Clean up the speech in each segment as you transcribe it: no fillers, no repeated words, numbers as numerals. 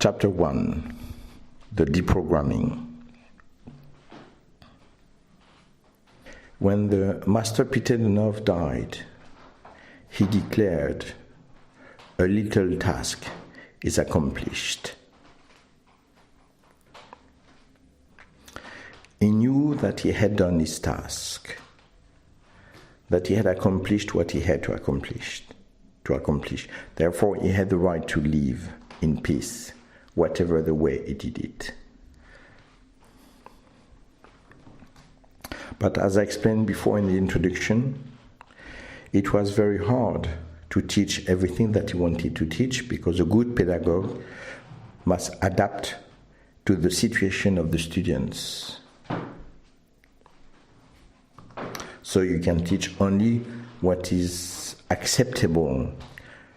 Chapter 1, the deprogramming. When the Master Peter Aïvanhov died, he declared, "A little task is accomplished." He knew that he had done his task, that he had accomplished what he had to accomplish. Therefore, he had the right to live in peace, whatever the way he did it. But as I explained before in the introduction, it was very hard to teach everything that he wanted to teach, because a good pedagogue must adapt to the situation of the students. So you can teach only what is acceptable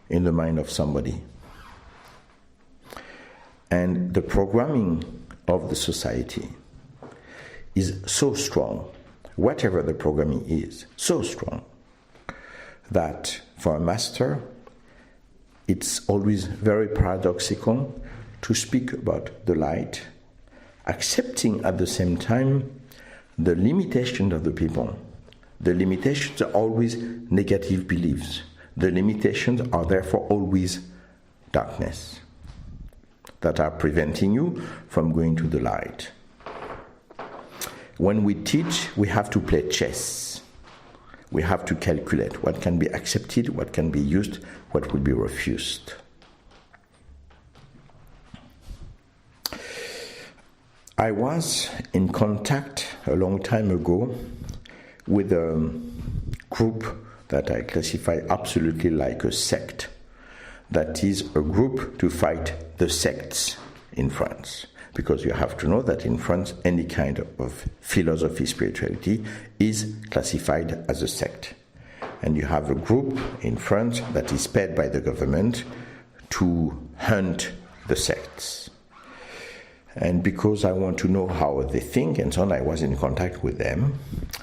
in the mind of somebody. And the programming of the society is so strong, whatever the programming is, so strong, that for a master, it's always very paradoxical to speak about the light, accepting at the same time the limitation of the people. The limitations are always negative beliefs. The limitations are therefore always darkness that are preventing you from going to the light. When we teach, we have to play chess. We have to calculate what can be accepted, what can be used, what will be refused. I was in contact a long time ago with a group that I classify absolutely like a sect. That is a group to fight the sects in France. Because you have to know that in France, any kind of philosophy, spirituality is classified as a sect. And you have a group in France that is paid by the government to hunt the sects. And because I want to know how they think and so on, I was in contact with them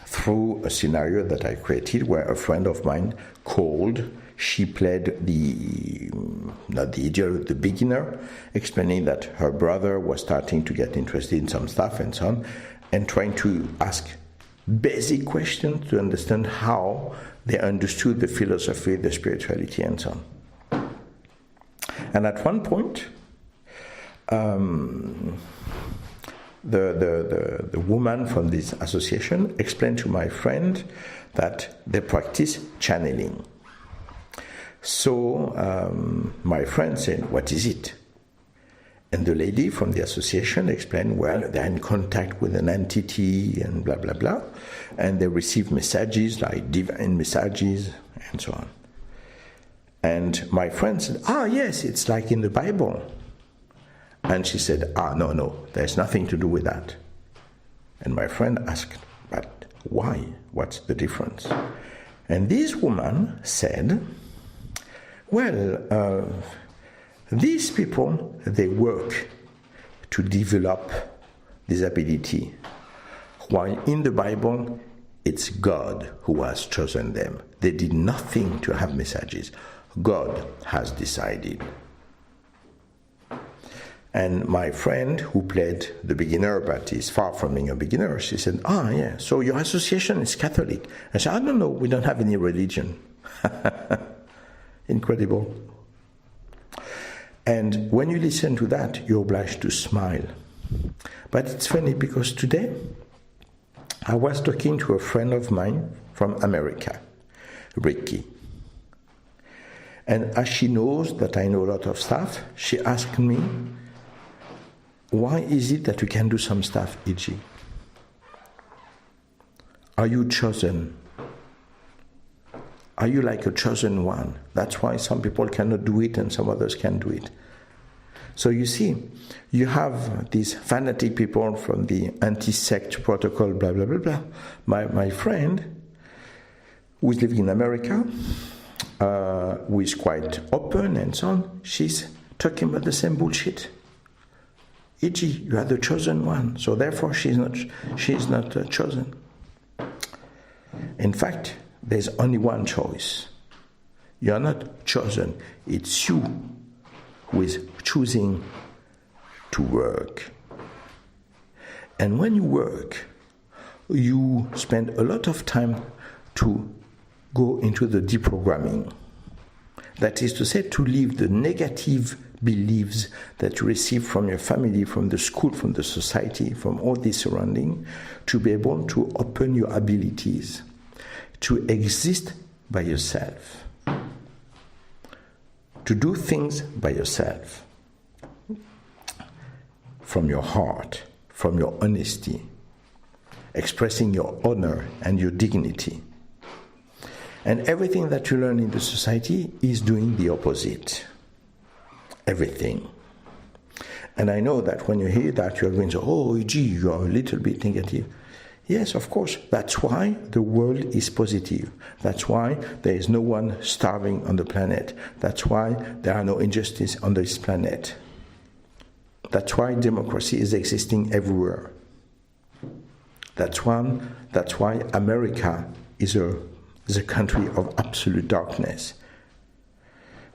through a scenario that I created where a friend of mine called. She played not the idiot, the beginner, explaining that her brother was starting to get interested in some stuff and so on, and trying to ask basic questions to understand how they understood the philosophy, the spirituality, and so on. And at one point, the woman from this association explained to my friend that they practice channeling. So my friend said, "What is it?" And the lady from the association explained, well, they're in contact with an entity and blah, blah, blah. And they receive messages like divine messages and so on. And my friend said, yes, it's like in the Bible. And she said, no, there's nothing to do with that. And my friend asked, but why? What's the difference? And this woman said, well, these people, they work to develop this ability, while in the Bible, it's God who has chosen them. They did nothing to have messages. God has decided. And my friend, who played the beginner, but is far from being a beginner, she said, yeah, so your association is Catholic. I said, no, we don't have any religion. Incredible. And when you listen to that, you're obliged to smile. But it's funny because today, I was talking to a friend of mine from America, Ricky. And as she knows that I know a lot of stuff, she asked me, why is it that you can do some stuff, E.G.? Are you chosen? Are you like a chosen one? That's why some people cannot do it and some others can do it. So you see, you have these fanatic people from the anti-sect protocol, blah, blah, blah, blah. My friend, who is living in America, who is quite open and so on, she's talking about the same bullshit. E.g., you are the chosen one, so therefore she is not chosen. In fact, there's only one choice. You are not chosen. It's you who is choosing to work. And when you work, you spend a lot of time to go into the deprogramming. That is to say, to leave the negative beliefs that you receive from your family, from the school, from the society, from all this surrounding, to be able to open your abilities, to exist by yourself, to do things by yourself, from your heart, from your honesty, expressing your honor and your dignity. And everything that you learn in the society is doing the opposite. Everything. And I know that when you hear that, you're going to say, oh, gee, you're a little bit negative. Yes, of course. That's why the world is positive. That's why there is no one starving on the planet. That's why there are no injustices on this planet. That's why democracy is existing everywhere. That's why America is a country of absolute darkness,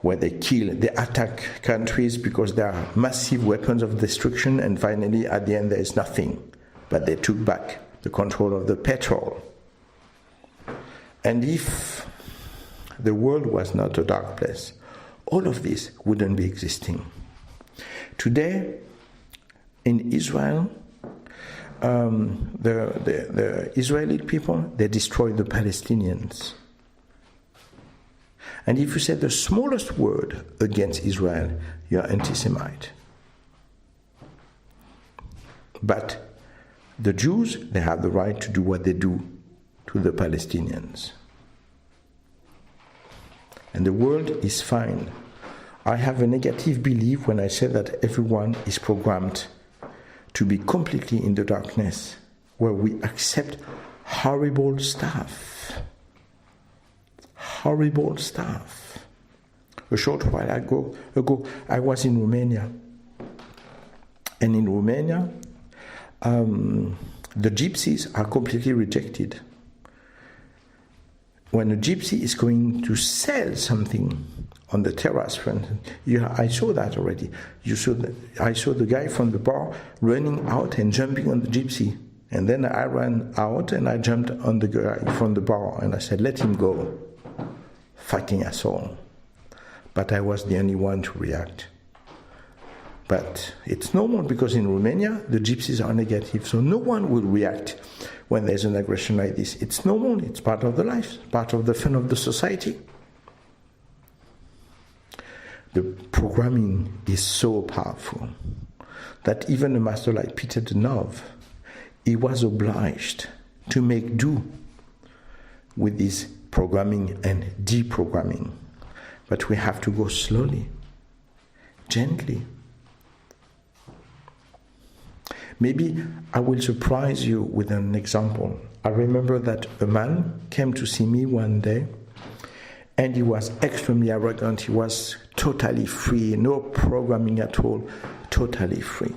where they attack countries because there are massive weapons of destruction, and finally, at the end, there is nothing. But they took back the control of the petrol. And if the world was not a dark place, all of this wouldn't be existing. Today, in Israel, the Israeli people, they destroy the Palestinians. And if you say the smallest word against Israel, you are anti-Semite. But the Jews, they have the right to do what they do to the Palestinians. And the world is fine. I have a negative belief when I say that everyone is programmed to be completely in the darkness, where we accept horrible stuff. Horrible stuff. A short while ago, I was in Romania. And in Romania, the gypsies are completely rejected. When a gypsy is going to sell something on the terrace front, I saw that already. I saw the guy from the bar running out and jumping on the gypsy. And then I ran out and I jumped on the guy from the bar and I said, let him go. Fucking asshole. But I was the only one to react. But it's normal because in Romania, the gypsies are negative. So no one will react when there's an aggression like this. It's normal. It's part of the life, part of the fun of the society. The programming is so powerful that even a master like Peter Denov, he was obliged to make do with this programming and deprogramming. But we have to go slowly, gently. Maybe I will surprise you with an example. I remember that a man came to see me one day, and he was extremely arrogant. He was totally free, no programming at all, totally free.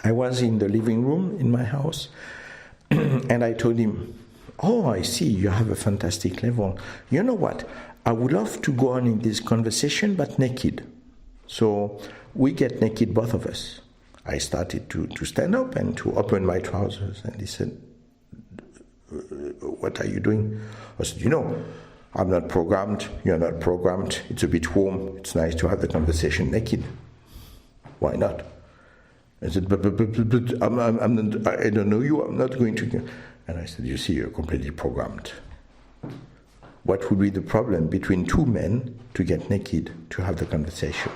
I was in the living room in my house, and I told him, oh, I see, you have a fantastic level. You know what? I would love to go on in this conversation, but naked. So we get naked, both of us. I started to stand up and to open my trousers. And he said, what are you doing? I said, I'm not programmed. You're not programmed. It's a bit warm. It's nice to have the conversation naked. Why not? I said, but I don't know you. I'm not going to. And I said, you see, you're completely programmed. What would be the problem between two men to get naked, to have the conversation?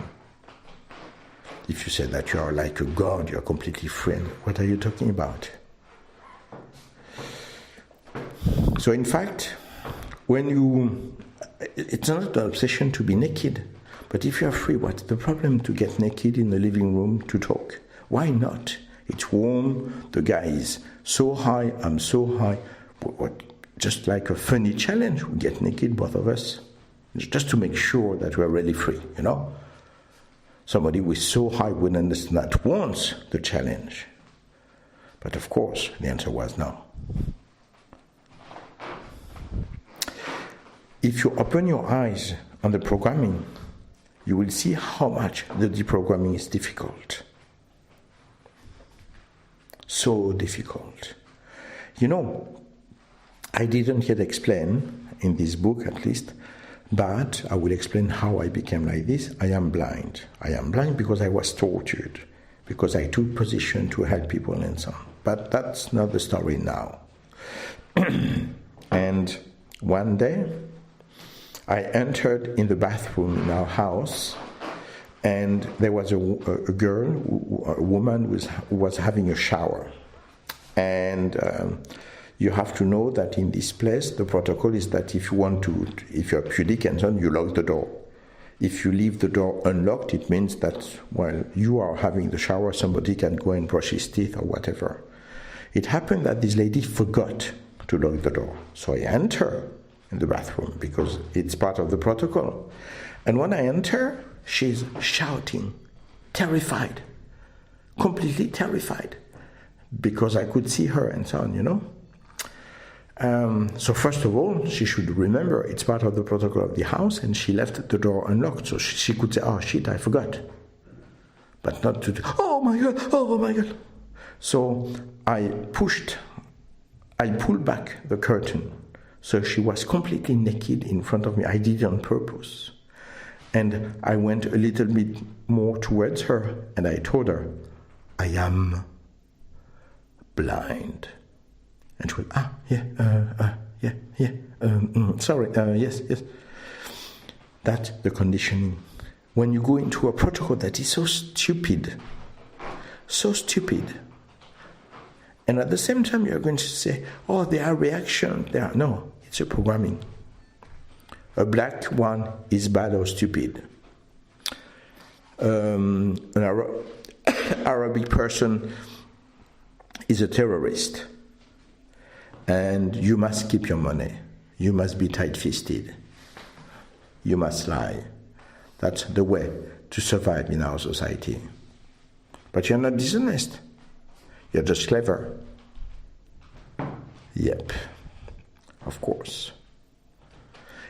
If you say that you are like a god, you're completely free, what are you talking about? So in fact, it's not an obsession to be naked, but if you are free, what's the problem to get naked in the living room to talk? Why not? It's warm, the guy is so high, I'm so high. Just like a funny challenge, we get naked, both of us, just to make sure that we're really free, Somebody who is so high would understand at once the challenge. But of course, the answer was no. If you open your eyes on the programming, you will see how much the deprogramming is difficult. So difficult. You know, I didn't yet explain, in this book at least, but I will explain how I became like this. I am blind. I am blind because I was tortured, because I took position to help people and so on. But that's not the story now. And one day, I entered in the bathroom in our house, and there was a woman who was having a shower. And you have to know that in this place, the protocol is that if you're pudic and so on, you lock the door. If you leave the door unlocked, it means that while you are having the shower, somebody can go and brush his teeth or whatever. It happened that this lady forgot to lock the door. So I enter in the bathroom because it's part of the protocol. And when I enter, she's shouting, terrified, completely terrified, because I could see her and so on, you know. So first of all, she should remember it's part of the protocol of the house, and she left the door unlocked, so she could say, oh shit, I forgot. But not to, oh my God. So I pulled back the curtain, so she was completely naked in front of me. I did it on purpose. And I went a little bit more towards her, and I told her, I am blind. And she went, yes. That's the conditioning. When you go into a protocol that is so stupid, and at the same time you're going to say, oh, there are reactions. No, it's a programming. A black one is bad or stupid. An Arabic person is a terrorist. And you must keep your money. You must be tight-fisted. You must lie. That's the way to survive in our society. But you're not dishonest. You're just clever. Yep, of course.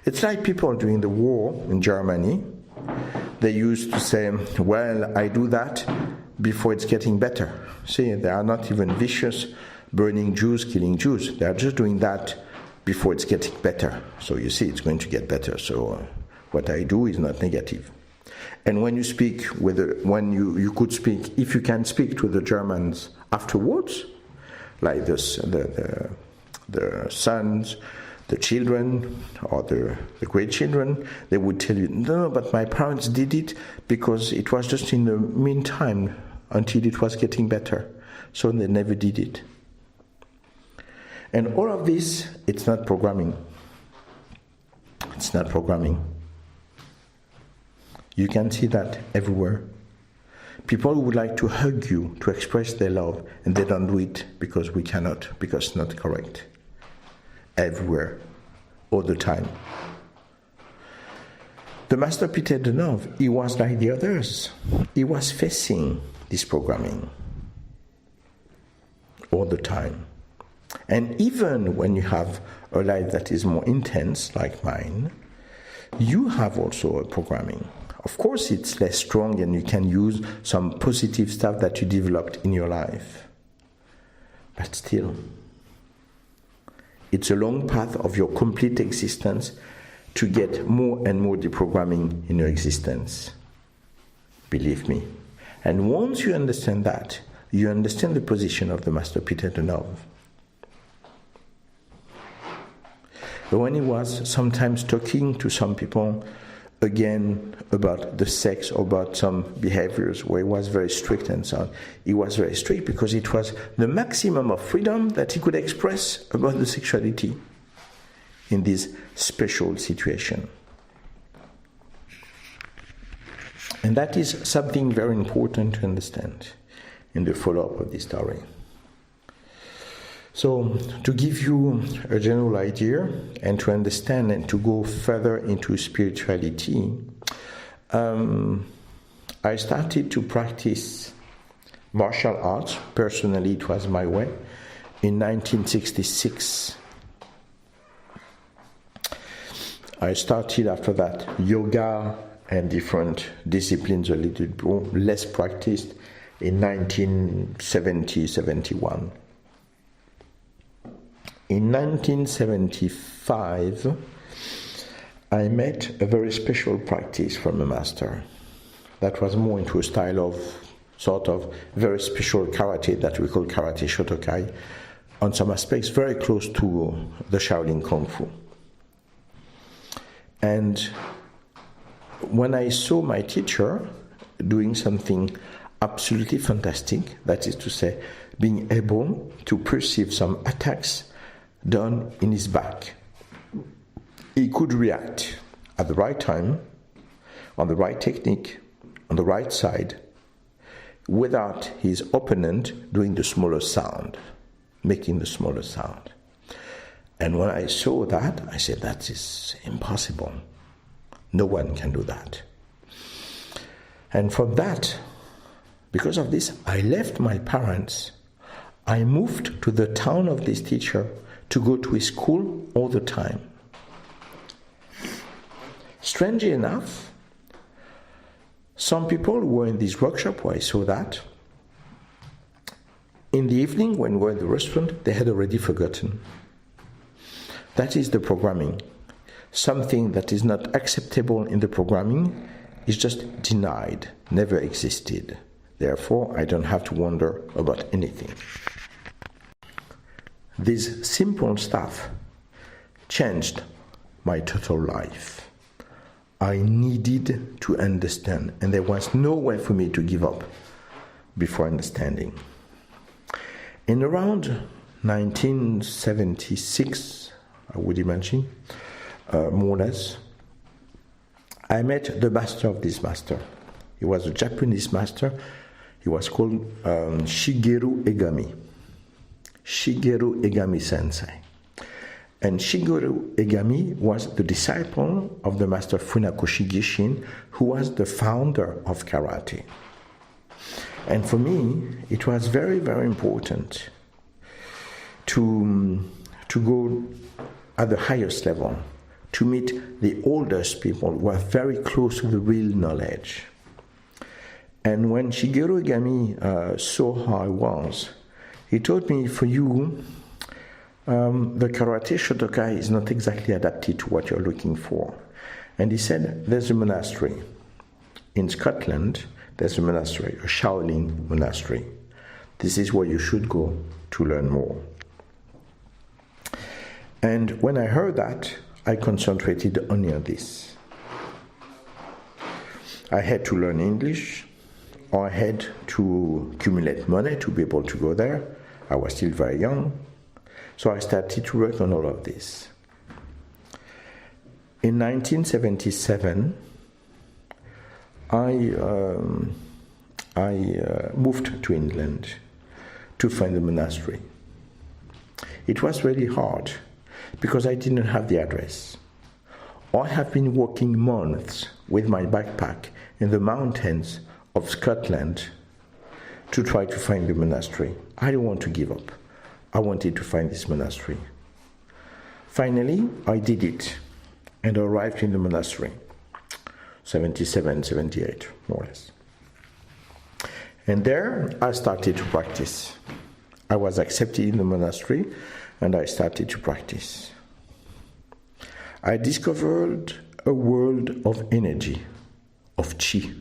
It's like people during the war in Germany. They used to say, well, I do that before it's getting better. See, they are not even vicious, burning Jews, killing Jews. They are just doing that before it's getting better. So you see, it's going to get better. So what I do is not negative. And when you speak with, you could speak, if you can speak to the Germans afterwards, like the sons, the children, or the great children, they would tell you, no, but my parents did it because it was just in the meantime until it was getting better. So they never did it. And all of this, it's not programming. It's not programming. You can see that everywhere. People who would like to hug you, to express their love, and they don't do it because we cannot, because it's not correct. Everywhere, all the time. The Master Peter Denov, he was like the others. He was facing this programming all the time. And even when you have a life that is more intense, like mine, you have also a programming. Of course, it's less strong and you can use some positive stuff that you developed in your life. But still, it's a long path of your complete existence to get more and more deprogramming in your existence. Believe me. And once you understand that, you understand the position of the Master Peter Denov. When he was sometimes talking to some people, again, about the sex or about some behaviors where he was very strict and so on, he was very strict because it was the maximum of freedom that he could express about the sexuality in this special situation. And that is something very important to understand in the follow-up of this story. So, to give you a general idea and to understand and to go further into spirituality, I started to practice martial arts. Personally, it was my way. In 1966, I started after that yoga and different disciplines a little bit less practiced in 1970-71. In 1975, I met a very special practice from a master that was more into a style of sort of very special karate that we call karate shotokai, on some aspects very close to the Shaolin Kung Fu. And when I saw my teacher doing something absolutely fantastic, that is to say, being able to perceive some attacks done in his back, he could react at the right time, on the right technique, on the right side, without his opponent doing the smaller sound, making the smaller sound. And when I saw that, I said, that is impossible. No one can do that. And from that, because of this, I left my parents. I moved to the town of this teacher to go to his school all the time. Strangely enough, some people who were in this workshop where I saw that, in the evening when we were in the restaurant, they had already forgotten. That is the programming. Something that is not acceptable in the programming is just denied, never existed. Therefore, I don't have to wonder about anything. This simple stuff changed my total life. I needed to understand, and there was no way for me to give up before understanding. In around 1976, I would imagine, more or less, I met the master of this master. He was a Japanese master. He was called Shigeru Egami. Shigeru Egami Sensei. And Shigeru Egami was the disciple of the master Funakoshi Gishin, who was the founder of karate. And for me, it was very, very important to go at the highest level, to meet the oldest people who were very close to the real knowledge. And when Shigeru Egami saw how I was, he told me, for you, the karate shotokai is not exactly adapted to what you're looking for. And he said, there's a monastery. In Scotland, there's a monastery, a Shaolin monastery. This is where you should go to learn more. And when I heard that, I concentrated only on this. I had to learn English, or I had to accumulate money to be able to go there. I was still very young. So I started to work on all of this. In 1977, I moved to England to find a monastery. It was really hard because I didn't have the address. I have been walking months with my backpack in the mountains of Scotland to try to find the monastery. I didn't want to give up. I wanted to find this monastery. Finally, I did it and arrived in the monastery, 77, 78, more or less. And there I started to practice. I was accepted in the monastery and I started to practice. I discovered a world of energy, of chi,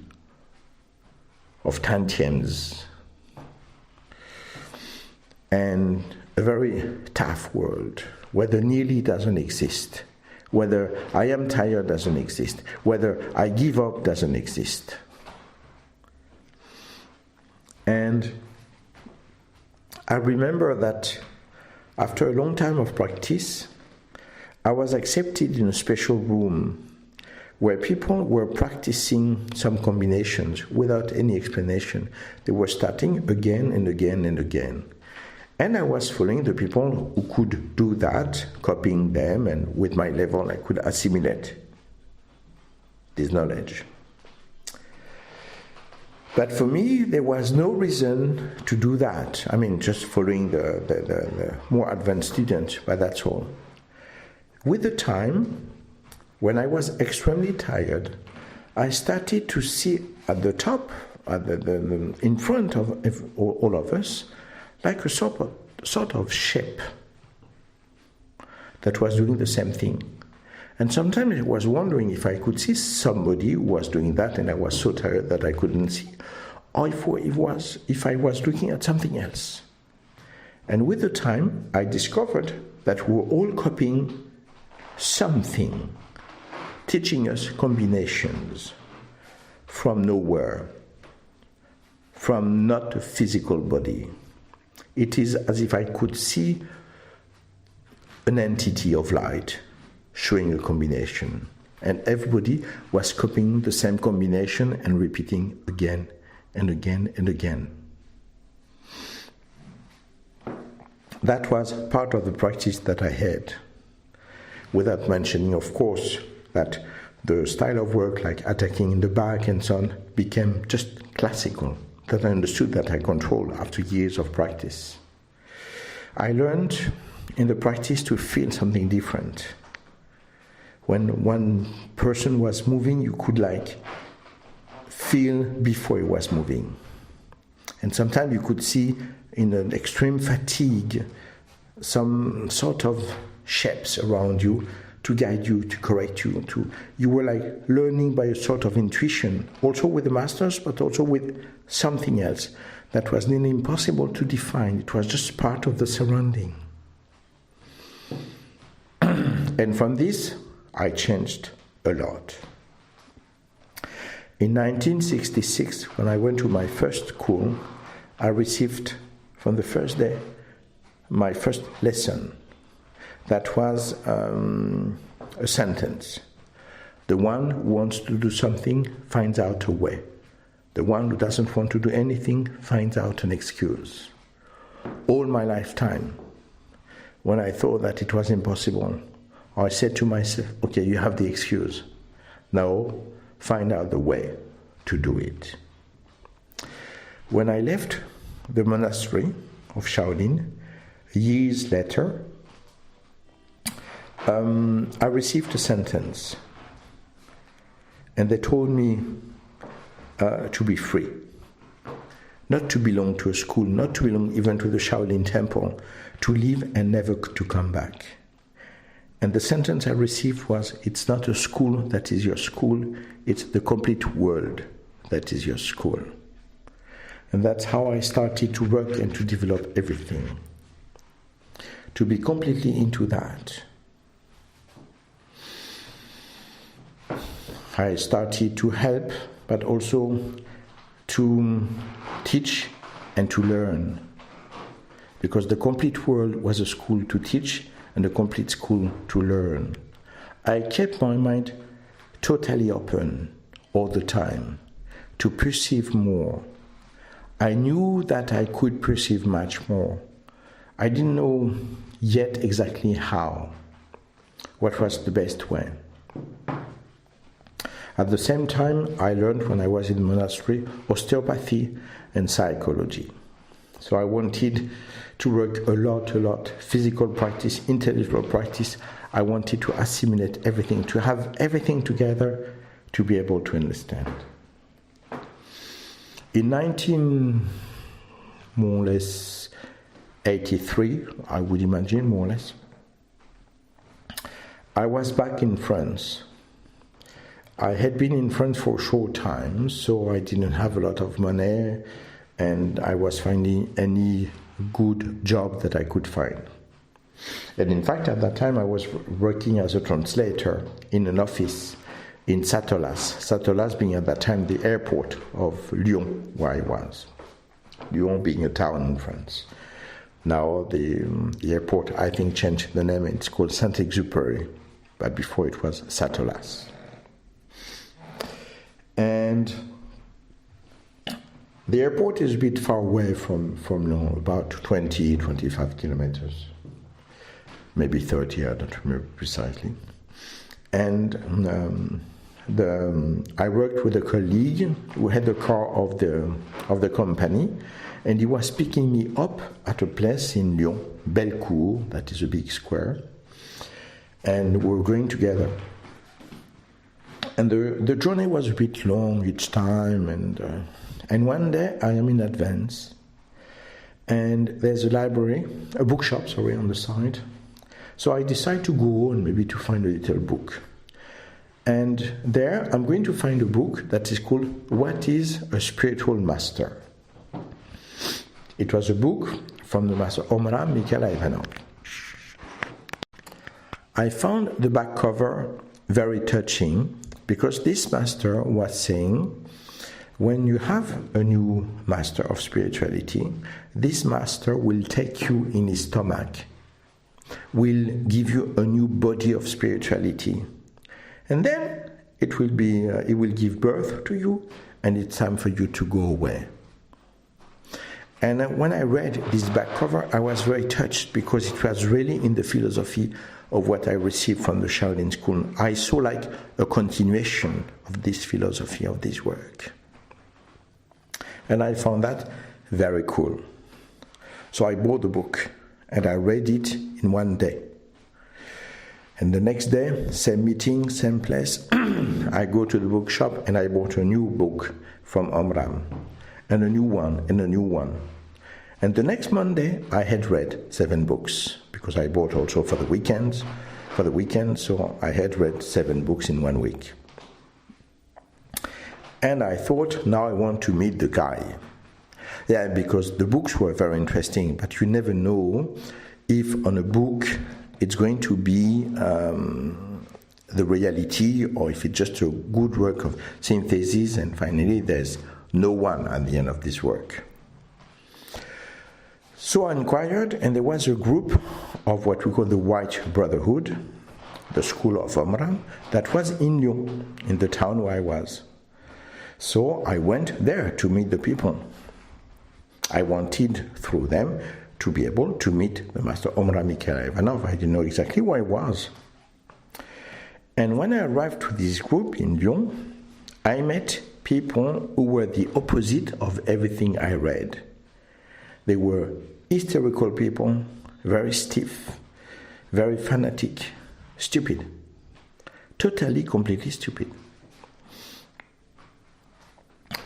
of tantians, and a very tough world, where the nearly doesn't exist, whether I am tired doesn't exist, whether I give up doesn't exist. And I remember that after a long time of practice, I was accepted in a special room where people were practicing some combinations without any explanation. They were starting again and again and again. And I was following the people who could do that, copying them, and with my level I could assimilate this knowledge. But for me, there was no reason to do that. I mean, just following the more advanced students, but that's all. With the time, when I was extremely tired, I started to see at the top, in front of all of us, like a sort of shape that was doing the same thing. And sometimes I was wondering if I could see somebody who was doing that and I was so tired that I couldn't see, or if I was looking at something else. And with the time, I discovered that we were all copying something, teaching us combinations from nowhere, from not a physical body. It is as if I could see an entity of light showing a combination, and everybody was copying the same combination and repeating again and again and again. That was part of the practice that I had, without mentioning, of course, that the style of work, like attacking in the back and so on, became just classical, that I understood, that I controlled after years of practice. I learned in the practice to feel something different. When one person was moving, you could feel before he was moving. And sometimes you could see in an extreme fatigue some sort of shapes around you to guide you, to correct you. You were learning by a sort of intuition, also with the masters, but also with something else that was nearly impossible to define. It was just part of the surrounding. And from this, I changed a lot. In 1966, when I went to my first school, I received, from the first day, my first lesson. That was a sentence. The one who wants to do something finds out a way. The one who doesn't want to do anything finds out an excuse. All my lifetime, when I thought that it was impossible, I said to myself, okay, you have the excuse. Now, find out the way to do it. When I left the monastery of Shaolin, years later, I received a sentence. And they told me to be free. Not to belong to a school, not to belong even to the Shaolin Temple, to leave and never to come back. And the sentence I received was, it's not a school that is your school, it's the complete world that is your school. And that's how I started to work and to develop everything. To be completely into that. I started to help, but also to teach and to learn. Because the complete world was a school to teach and a complete school to learn. I kept my mind totally open all the time to perceive more. I knew that I could perceive much more. I didn't know yet exactly how, what was the best way. At the same time, I learned when I was in the monastery osteopathy and psychology. So I wanted to work a lot, physical practice, intellectual practice. I wanted to assimilate everything, to have everything together to be able to understand. In 1983, I would imagine, more or less, I was back in France. I had been in France for a short time, so I didn't have a lot of money, and I was finding any good job that I could find. And in fact, at that time, I was working as a translator in an office in Satolas. Satolas being at that time the airport of Lyon, where I was. Lyon being a town in France. Now the airport, I think, changed the name. It's called Saint-Exupéry, but before it was Satolas. And the airport is a bit far away from Lyon, about 20, 25 kilometers. Maybe 30, I don't remember precisely. And I worked with a colleague who had the car of the company, and he was picking me up at a place in Lyon, Bellecour, that is a big square, and we were going together. And the journey was a bit long each time, and one day I am in advance, and there's a bookshop, on the side. So I decide to go and maybe to find a little book. And there I'm going to find a book that is called What is a Spiritual Master? It was a book from the master Omraam Mikhaël Aïvanhov. I found the back cover very touching, because this master was saying, when you have a new master of spirituality, this master will take you in his stomach, will give you a new body of spirituality, and then it will give birth to you, and it's time for you to go away. And when I read this back cover, I was very touched, because it was really in the philosophy of what I received from the Shaolin school. I saw like a continuation of this philosophy, of this work. And I found that very cool. So I bought the book and I read it in one day. And the next day, same meeting, same place, I go to the bookshop and I bought a new book from Omraam, and a new one, and a new one. And the next Monday, I had read 7 books, because I bought also for the weekend, so I had read 7 books in 1 week. And I thought, now I want to meet the guy. Yeah, because the books were very interesting, but you never know if on a book it's going to be the reality, or if it's just a good work of synthesis, and finally there's no one at the end of this work. So I inquired, and there was a group of what we call the White Brotherhood, the school of Omraam, that was in Lyon, in the town where I was. So I went there to meet the people. I wanted, through them, to be able to meet the master Omraam Mikhaël Aïvanhov. I didn't know exactly where I was. And when I arrived to this group in Lyon, I met people who were the opposite of everything I read. They were hysterical people, very stiff, very fanatic, stupid. Totally, completely stupid.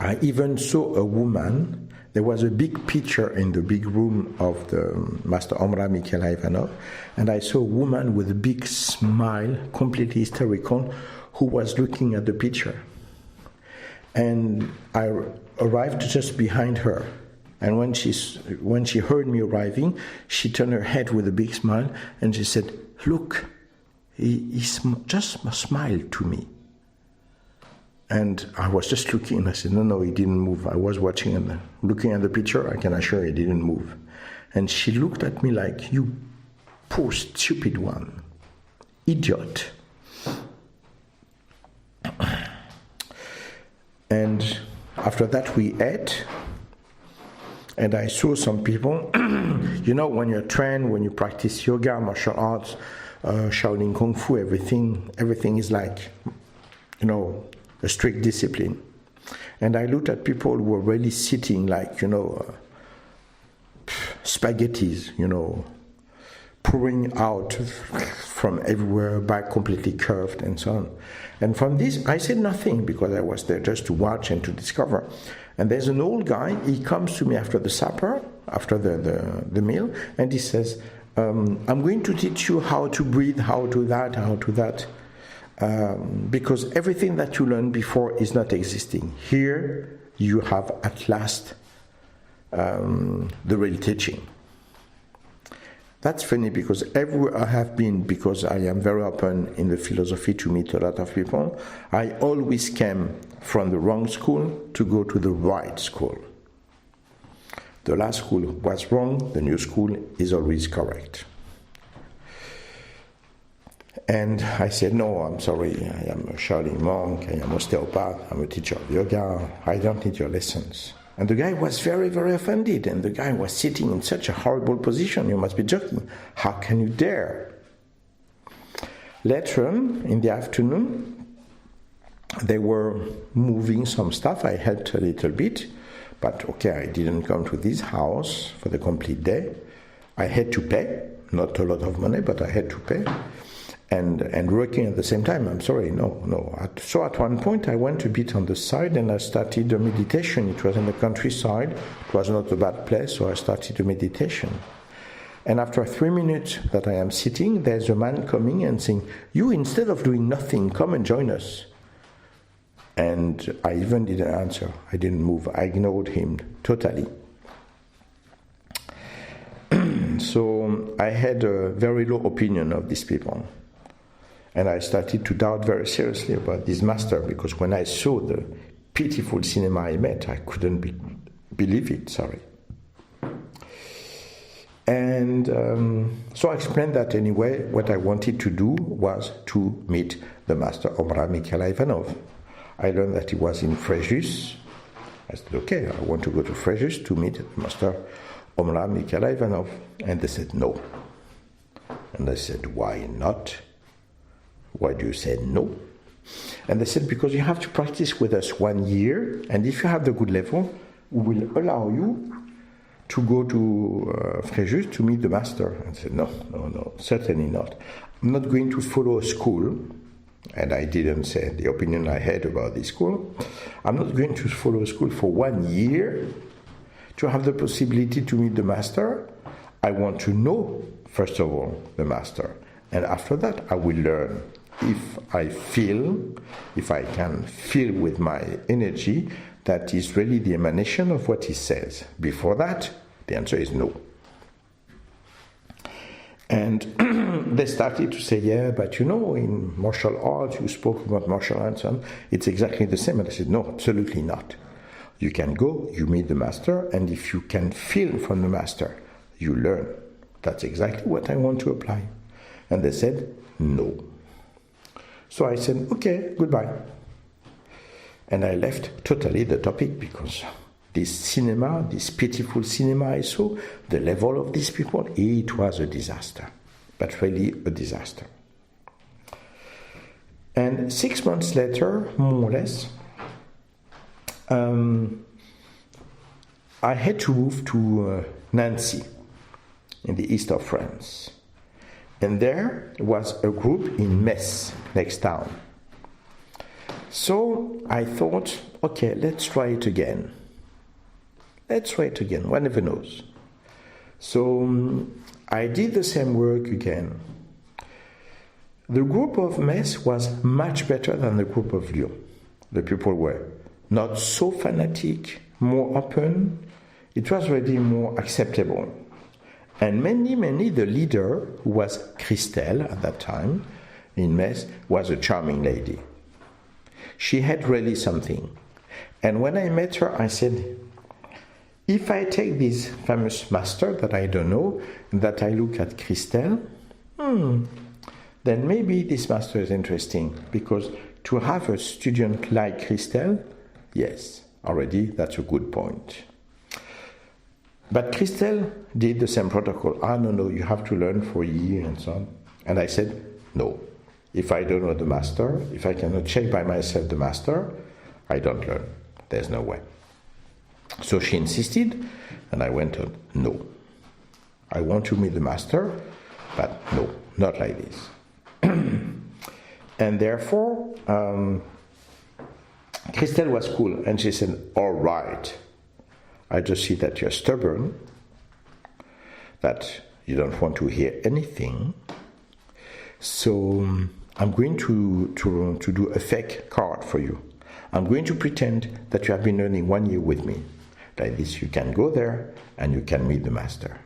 I even saw a woman. There was a big picture in the big room of the Master Omraam Mikhaël Aïvanhov, and I saw a woman with a big smile, completely hysterical, who was looking at the picture. And I arrived just behind her. And when she heard me arriving, she turned her head with a big smile, and she said, "Look, he just smiled to me." And I was just looking, and I said, no, he didn't move. I was watching and looking at the picture, I can assure you he didn't move. And she looked at me like, "You poor stupid one, idiot." And after that we ate, and I saw some people, when you're trained, when you practice yoga, martial arts, Shaolin Kung Fu, everything is like, a strict discipline. And I looked at people who were really sitting like, spaghettis, pouring out from everywhere, back completely curved and so on. And from this, I said nothing, because I was there just to watch and to discover. And there's an old guy, he comes to me after the supper, after the meal, and he says, "I'm going to teach you how to breathe, how to that. Because everything that you learned before is not existing. Here you have at last the real teaching." That's funny, because everywhere I have been, because I am very open in the philosophy to meet a lot of people, I always came from the wrong school to go to the right school. The last school was wrong, the new school is always correct. And I said, "No, I'm sorry, I am a Shaolin monk, I am osteopath, I'm a teacher of yoga, I don't need your lessons." And the guy was very, very offended, and the guy was sitting in such a horrible position. You must be joking. How can you dare? Later on, in the afternoon, they were moving some stuff. I helped a little bit, but okay, I didn't come to this house for the complete day. I had to pay, not a lot of money, but I had to pay. and working at the same time. I'm sorry, no. So at one point I went a bit on the side and I started a meditation. It was in the countryside. It was not a bad place, so I started a meditation. And after 3 minutes that I am sitting, there's a man coming and saying, "You, instead of doing nothing, come and join us." And I even didn't answer. I didn't move. I ignored him totally. So I had a very low opinion of these people. And I started to doubt very seriously about this master, because when I saw the pitiful cinema I met, I couldn't believe it, sorry. And so I explained that anyway, what I wanted to do was to meet the master Omraam Mikhaël Aïvanhov. I learned that he was in Fréjus. I said, okay, I want to go to Fréjus to meet Master Omraam Mikhaël Aïvanhov. And they said no. And I said, why not? Why do you say no? And they said, because you have to practice with us 1 year, and if you have the good level, we will allow you to go to Fréjus to meet the master. I said, no, certainly not. I'm not going to follow a school, and I didn't say the opinion I had about this school. I'm not going to follow a school for 1 year to have the possibility to meet the master. I want to know, first of all, the master. And after that, I will learn. If I can feel with my energy that is really the emanation of what he says. Before that, the answer is no. And they started to say, yeah, but in martial arts, you spoke about martial arts, and it's exactly the same. And I said, no, absolutely not. You can go, you meet the master, and if you can feel from the master, you learn. That's exactly what I want to apply. And they said, no. So I said, okay, goodbye. And I left totally the topic, because this cinema, this pitiful cinema I saw, the level of these people, it was a disaster. But really a disaster. And 6 months later, more or less, I had to move to Nancy, in the east of France. And there was a group in Metz, next town. So I thought, okay, let's try it again. One never knows. So I did the same work again. The group of Metz was much better than the group of Lyon. The people were not so fanatic, more open. It was already more acceptable. And many, the leader, who was Christelle at that time, in Metz, was a charming lady. She had really something. And when I met her, I said, if I take this famous master that I don't know, that I look at Christelle, then maybe this master is interesting, because to have a student like Christelle, yes, already that's a good point. But Christelle did the same protocol. No, you have to learn for a year and so on. And I said, no. If I don't know the master, if I cannot check by myself the master, I don't learn. There's no way. So she insisted, and I went on, no. I want to meet the master, but no, not like this. And therefore, Christelle was cool, and she said, all right. I just see that you're stubborn, that you don't want to hear anything. So I'm going to do a fake card for you. I'm going to pretend that you have been learning 1 year with me. Like this, you can go there and you can meet the master.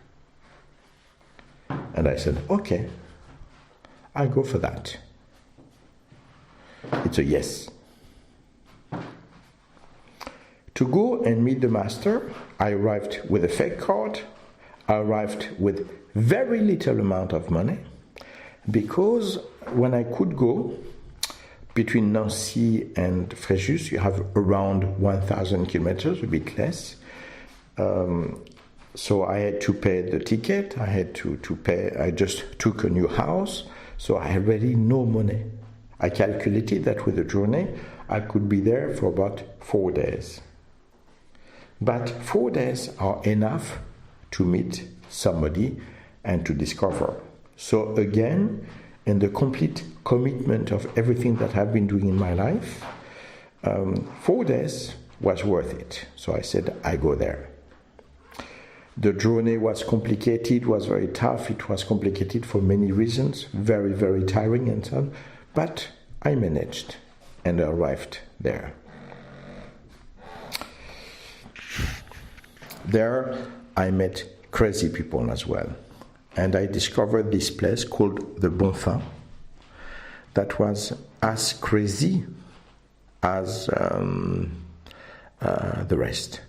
And I said, okay, I'll go for that. It's a yes. To go and meet the master, I arrived with a fake card. I arrived with very little amount of money, because when I could go between Nancy and Fréjus, you have around 1,000 kilometers, a bit less. So I had to pay the ticket, I had to pay, I just took a new house, so I had really no money. I calculated that with the journey, I could be there for about 4 days. But 4 days are enough to meet somebody and to discover. So again, and the complete commitment of everything that I've been doing in my life, 4 days was worth it. So I said, I go there. The journey was complicated, was very tough. It was complicated for many reasons, very, very tiring and so on. But I managed and arrived there. There I met crazy people as well. And I discovered this place called the Bonfin that was as crazy as the rest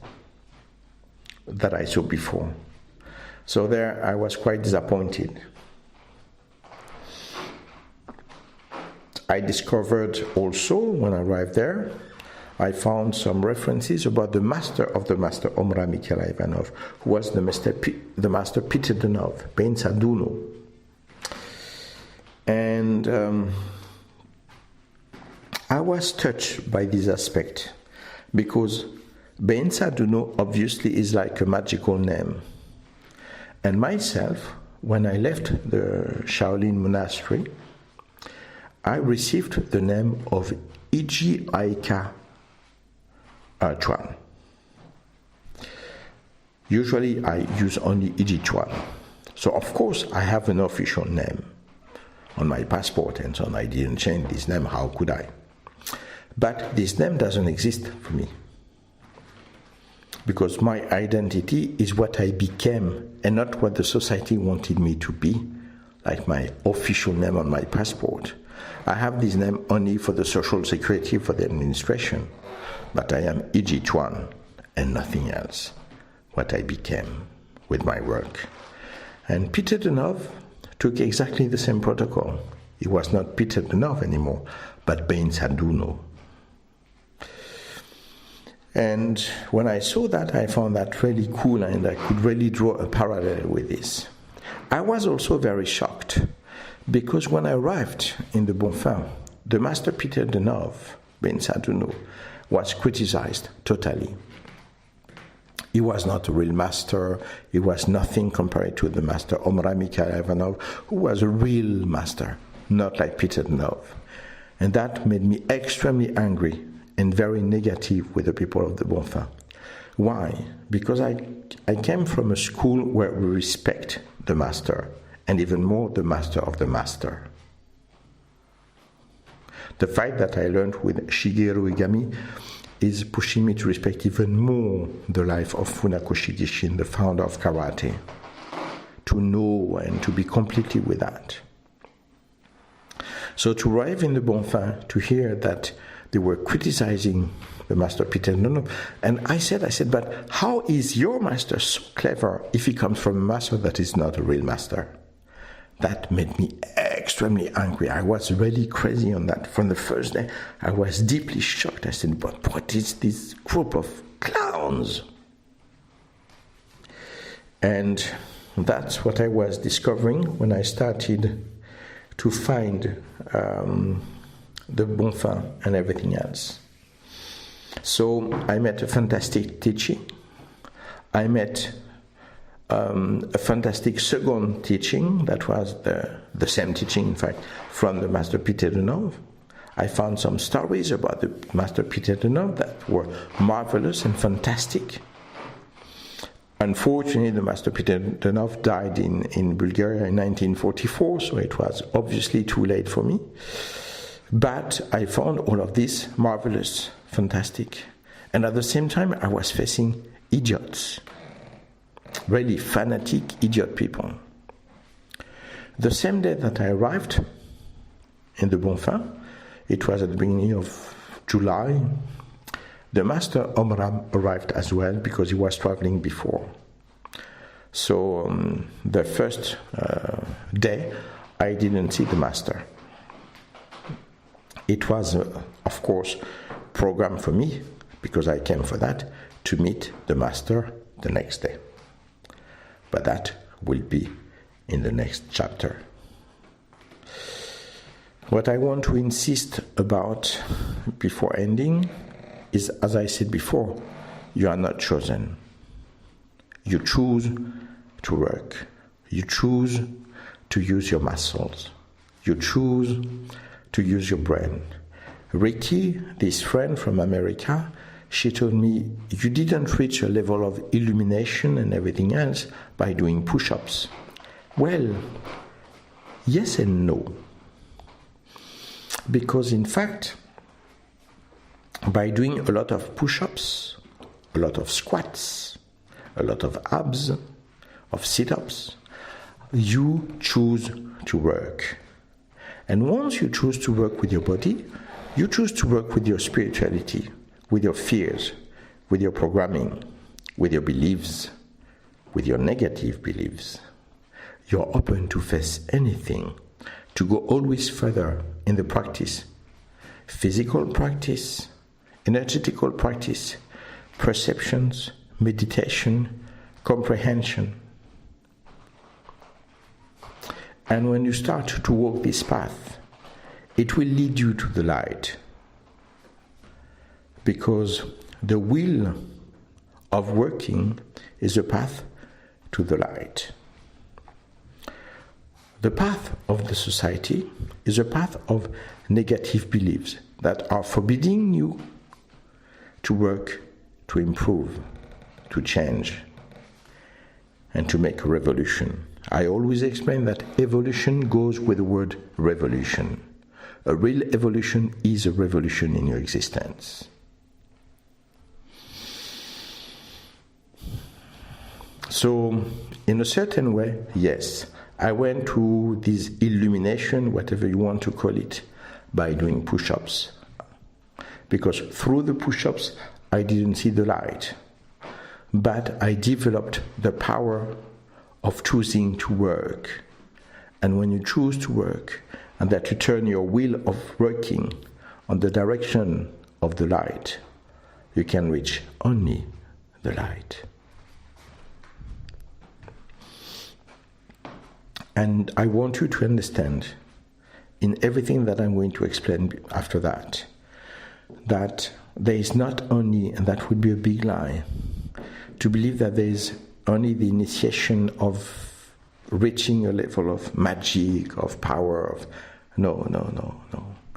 that I saw before. So there I was quite disappointed. I discovered also, when I arrived there, I found some references about the master of the master, Omraam Mikhaël Aïvanhov, who was the master Peter Denov, Ben Saduno. And I was touched by this aspect, because Ben Saduno obviously is like a magical name. And myself, when I left the Shaolin monastery, I received the name of Iji Aika Chuan. Usually I use only Iji Chuan. So of course I have an official name on my passport and so on. I didn't change this name, how could I? But this name doesn't exist for me, because my identity is what I became and not what the society wanted me to be, like my official name on my passport. I have this name only for the social security, for the administration, but I am Iji Chuan and nothing else, what I became with my work. And Peter Denov took exactly the same protocol. He was not Peter Denov anymore, but Ben Saduno. And when I saw that, I found that really cool, and I could really draw a parallel with this. I was also very shocked, because when I arrived in the Bonfin, the master Peter Denov, Ben Saduno, was criticized totally. He was not a real master. He was nothing compared to the master Omraam Mikhaël Aïvanhov, who was a real master, not like Peter Denov. And that made me extremely angry and very negative with the people of the Bonfin. Why? Because I came from a school where we respect the master, and even more the master of the master. The fact that I learned with Shigeru Igami is pushing me to respect even more the life of Funakoshi Gishin, the founder of karate, to know and to be completely with that. So to arrive in the Bonfin, to hear that they were criticizing the master Peter Denov, and I said, but how is your master so clever if he comes from a master that is not a real master? That made me extremely angry. I was really crazy on that. From the first day, I was deeply shocked. I said, but what is this group of clowns? And that's what I was discovering when I started to find the Bonfin and everything else. So I met a fantastic teaching. I met a fantastic second teaching that was the same teaching, in fact, from the master Peter Denov. I found some stories about the master Peter Denov that were marvelous and fantastic. Unfortunately, the master Peter Denov died in Bulgaria in 1944, so it was obviously too late for me. But I found all of this marvelous, fantastic. And at the same time, I was facing idiots. Really fanatic, idiot people. The same day that I arrived in the Bonfin, it was at the beginning of July, the master Omraam arrived as well, because he was traveling before. So the first day, I didn't see the master. It was, of course, programmed for me, because I came for that, to meet the master the next day. But that will be in the next chapter. What I want to insist about before ending is, as I said before, you are not chosen. You choose to work. You choose to use your muscles. You choose to use your brain. Ricky, this friend from America, she told me, you didn't reach a level of illumination and everything else by doing push-ups. Well, yes and no. Because in fact, by doing a lot of push-ups, a lot of squats, a lot of abs, of sit-ups, you choose to work. And once you choose to work with your body, you choose to work with your spirituality, with your fears, with your programming, with your beliefs, with your negative beliefs. You're open to face anything, to go always further in the practice. Physical practice, energetical practice, perceptions, meditation, comprehension. And when you start to walk this path, it will lead you to the light. Because the will of working is a path to the light. The path of the society is a path of negative beliefs that are forbidding you to work, to improve, to change, and to make a revolution. I always explain that evolution goes with the word revolution. A real evolution is a revolution in your existence. So, in a certain way, yes, I went to this illumination, whatever you want to call it, by doing push-ups. Because through the push-ups, I didn't see the light. But I developed the power of choosing to work. And when you choose to work, and that you turn your will of working on the direction of the light, you can reach only the light. And I want you to understand, in everything that I'm going to explain after that there is not only, and that would be a big lie, to believe that there is only the initiation of reaching a level of magic, of power, of no.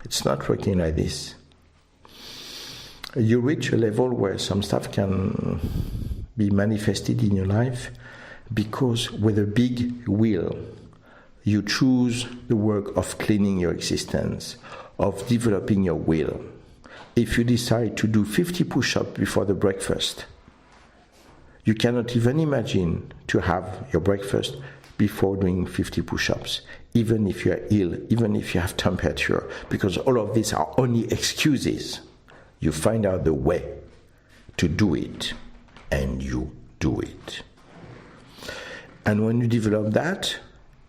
It's not working like this. You reach a level where some stuff can be manifested in your life because with a big will, you choose the work of cleaning your existence, of developing your will. If you decide to do 50 push-ups before the breakfast, you cannot even imagine to have your breakfast before doing 50 push-ups, even if you are ill, even if you have temperature, because all of these are only excuses. You find out the way to do it, and you do it. And when you develop that,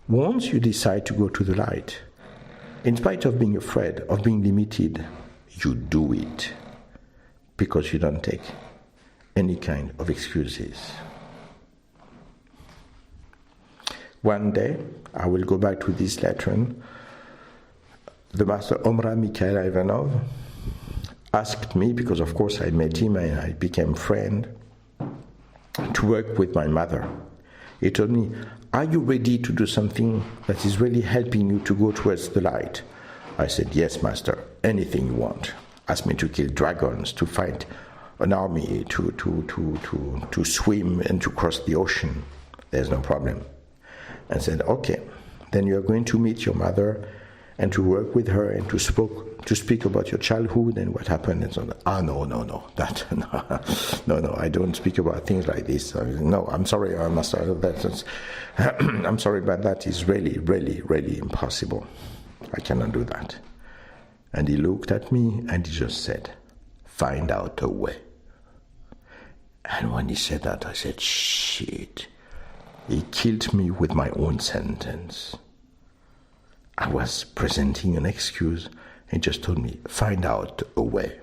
once you decide to go to the light, in spite of being afraid, of being limited, you do it, because you don't take any kind of excuses. One day, I will go back to this letter. The master Omraam Mikhaël Aïvanhov asked me, because of course I met him and I became friend, to work with my mother. He told me, are you ready to do something that is really helping you to go towards the light? I said, yes, master, anything you want. Ask me to kill dragons, to fight an army, to swim and to cross the ocean. There's no problem. And said, okay, then you are going to meet your mother and to work with her and to speak about your childhood and what happened and so on. No, I don't speak about things like this. No, I'm sorry, master. I'm sorry, but that is really, really, really impossible. I cannot do that. And he looked at me and he just said, find out a way. And when he said that, I said, shit. He killed me with my own sentence. I was presenting an excuse. He just told me, find out a way.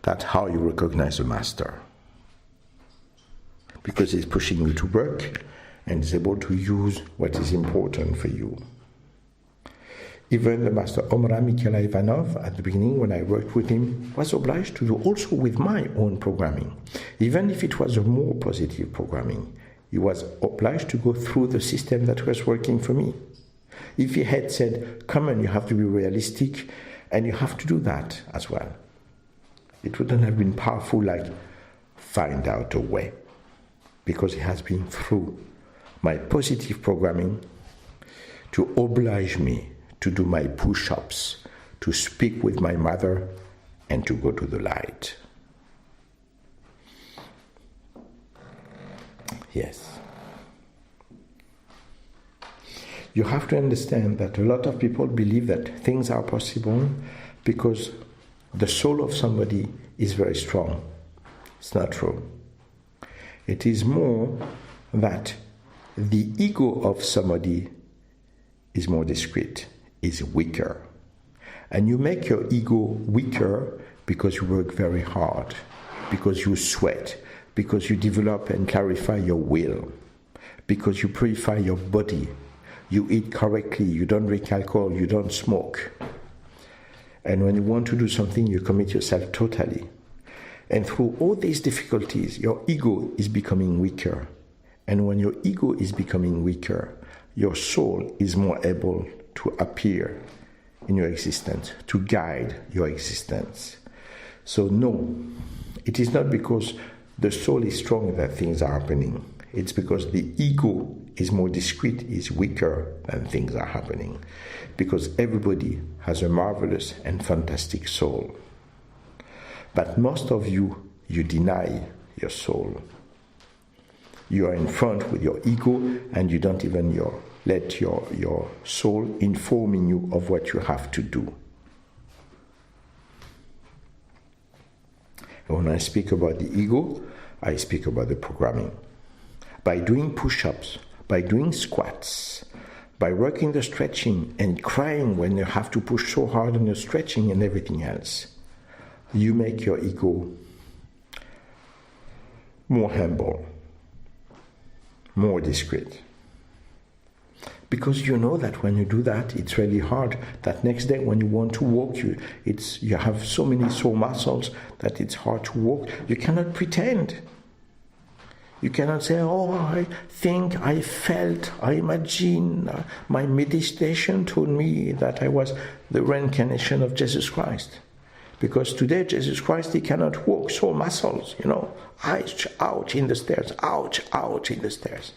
That's how you recognize a master. Because he's pushing you to work and is able to use what is important for you. Even the master Omraam Mikhaël Aïvanhov, at the beginning when I worked with him, was obliged to do also with my own programming. Even if it was a more positive programming, he was obliged to go through the system that was working for me. If he had said, come on, you have to be realistic and you have to do that as well, it wouldn't have been powerful like find out a way. Because it has been through my positive programming to oblige me to do my push-ups, to speak with my mother, and to go to the light. Yes. You have to understand that a lot of people believe that things are possible because the soul of somebody is very strong. It's not true. It is more that the ego of somebody is more discreet, is weaker. And you make your ego weaker because you work very hard, because you sweat, because you develop and clarify your will, because you purify your body, you eat correctly, you don't drink alcohol, you don't smoke. And when you want to do something, you commit yourself totally. And through all these difficulties, your ego is becoming weaker. And when your ego is becoming weaker, your soul is more able to appear in your existence, to guide your existence. So no, it is not because the soul is strong that things are happening. It's because the ego is more discreet, is weaker than things are happening. Because everybody has a marvelous and fantastic soul. But most of you deny your soul. You are in front with your ego and you don't even let your soul informing you of what you have to do. And when I speak about the ego, I speak about the programming. By doing push-ups, by doing squats, by working the stretching and crying when you have to push so hard on your stretching and everything else, you make your ego more humble, more discreet. Because you know that when you do that, it's really hard. That next day when you want to walk, you have so many sore muscles that it's hard to walk. You cannot pretend. You cannot say, oh, I think, I felt, I imagine, my meditation told me that I was the reincarnation of Jesus Christ. Because today Jesus Christ, he cannot walk, sore muscles, ouch, ouch in the stairs, ouch, ouch in the stairs.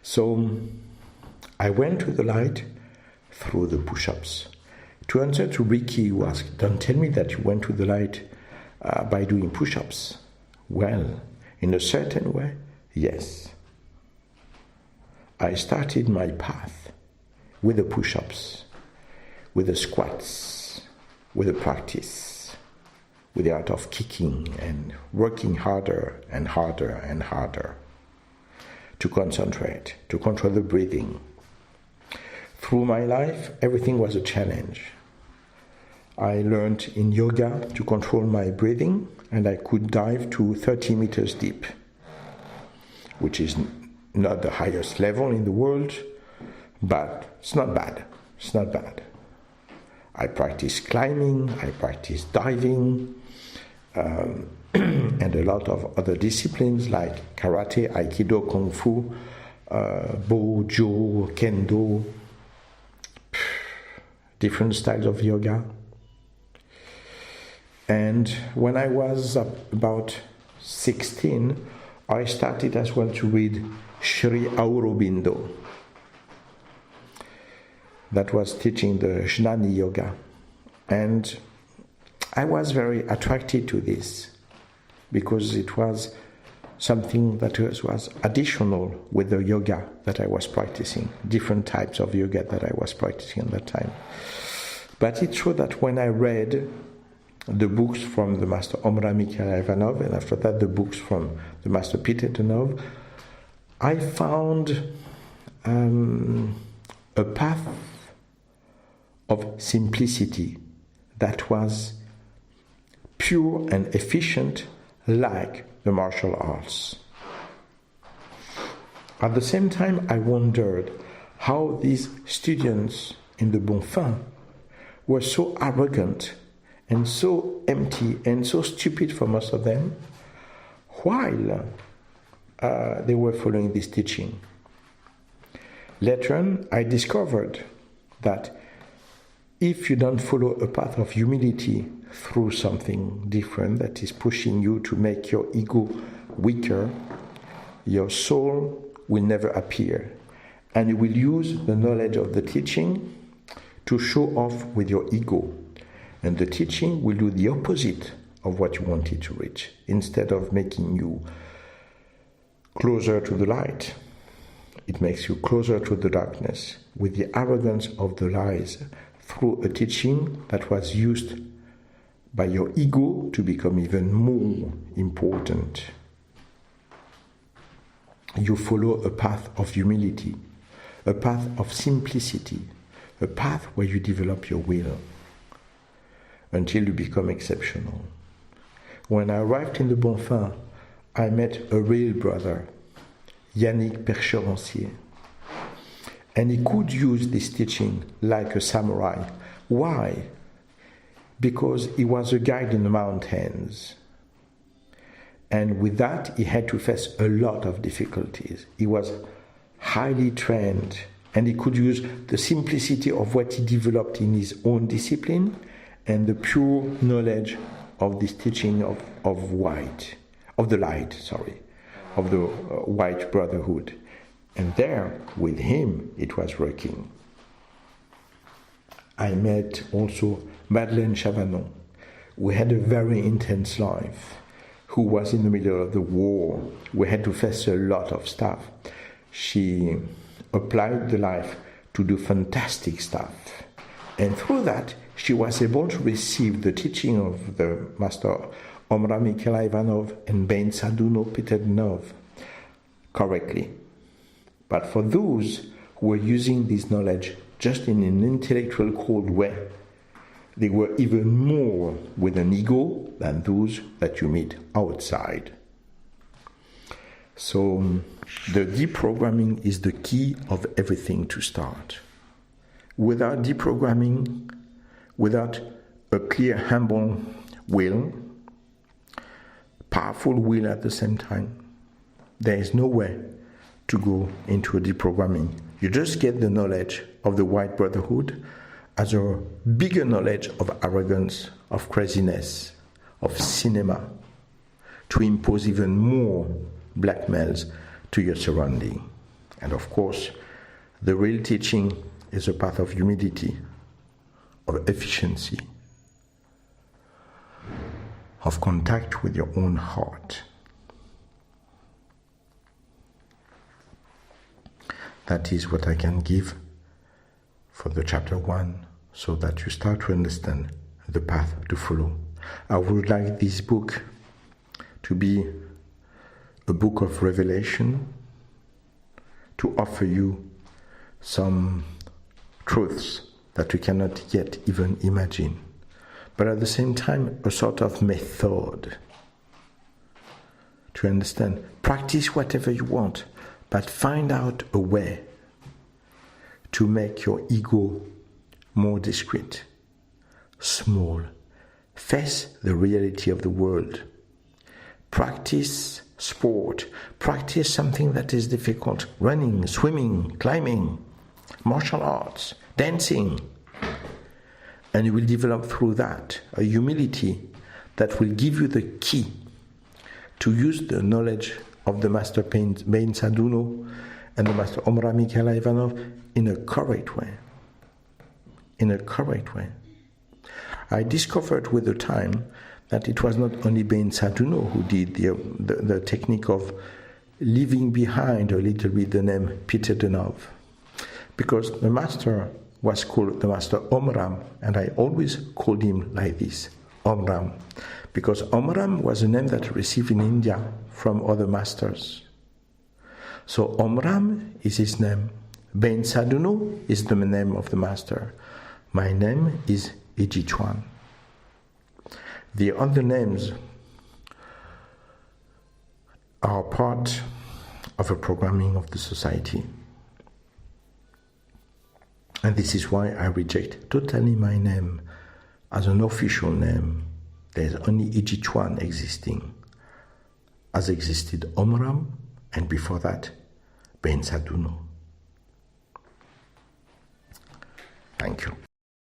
So I went to the light through the push-ups. To answer to Ricky, who asked, don't tell me that you went to the light by doing push-ups. Well, in a certain way, yes. I started my path with the push-ups, with the squats, with the practice, with the art of kicking and working harder and harder and harder to concentrate, to control the breathing. Through my life, everything was a challenge. I learned in yoga to control my breathing, and I could dive to 30 meters deep, which is not the highest level in the world, but it's not bad. It's not bad. I practiced climbing, I practiced diving, and a lot of other disciplines like karate, aikido, kung fu, bojo, kendo, different styles of yoga. And when I was about 16, I started as well to read Sri Aurobindo. That was teaching the Jnani Yoga. And I was very attracted to this because it was something that was additional with the yoga that I was practicing, different types of yoga that I was practicing at that time. But it's true that when I read the books from the Master Omraam Mikhaël Aïvanhov, and after that the books from the Master Peter Denov, I found a path of simplicity that was pure and efficient like the martial arts. At the same time, I wondered how these students in the Bonfim were so arrogant and so empty and so stupid for most of them, while they were following this teaching. Later on, I discovered that if you don't follow a path of humility through something different that is pushing you to make your ego weaker, your soul will never appear. And you will use the knowledge of the teaching to show off with your ego. And the teaching will do the opposite of what you wanted to reach. Instead of making you closer to the light, it makes you closer to the darkness with the arrogance of the lies through a teaching that was used by your ego to become even more important. You follow a path of humility, a path of simplicity, a path where you develop your will until you become exceptional. When I arrived in the Bonfin, I met a real brother, Yannick Percherencier. And he could use this teaching like a samurai. Why? Because he was a guide in the mountains. And with that, he had to face a lot of difficulties. He was highly trained, and he could use the simplicity of what he developed in his own discipline and the pure knowledge of this teaching of the white brotherhood. And there, with him, it was working. I met also Madeleine Chavanon, who had a very intense life, who was in the middle of the war. We had to face a lot of stuff. She applied the life to do fantastic stuff. And through that, she was able to receive the teaching of the master Omraam Mikhaël Aïvanhov and Ben Saduno Peter correctly. But for those who were using this knowledge just in an intellectual cold way, they were even more with an ego than those that you meet outside. So the deprogramming is the key of everything to start. Without deprogramming, without a clear, humble will, powerful will at the same time, there is no way to go into a deprogramming. You just get the knowledge of the white brotherhood as a bigger knowledge of arrogance, of craziness, of cinema, to impose even more blackmails to your surrounding. And of course, the real teaching is a path of humility, of efficiency, of contact with your own heart. That is what I can give for the chapter 1, so that you start to understand the path to follow. I would like this book to be a book of revelation, to offer you some truths that you cannot yet even imagine, but at the same time a sort of method to understand. Practice whatever you want, but find out a way to make your ego more discreet, small. Face the reality of the world. Practice sport. Practice something that is difficult. Running, swimming, climbing, martial arts, dancing. And you will develop through that a humility that will give you the key to use the knowledge of the Master Ben Saduno and the Master Omraam Mikhaël Aïvanhov in a correct way. In a correct way. I discovered with the time that it was not only Ben Saduno who did the technique of leaving behind a little bit the name Peter Denov, because the master was called the Master Omraam, and I always called him like this, Omraam, because Omraam was a name that I received in India from other masters. So Omraam is his name. Ben Saduno is the name of the master. My name is Ejichuan. The other names are part of a programming of the society. And this is why I reject totally my name As an official name, there's only Ijichuan existing, as existed Omraam, and before that, Ben Saduno. Thank you.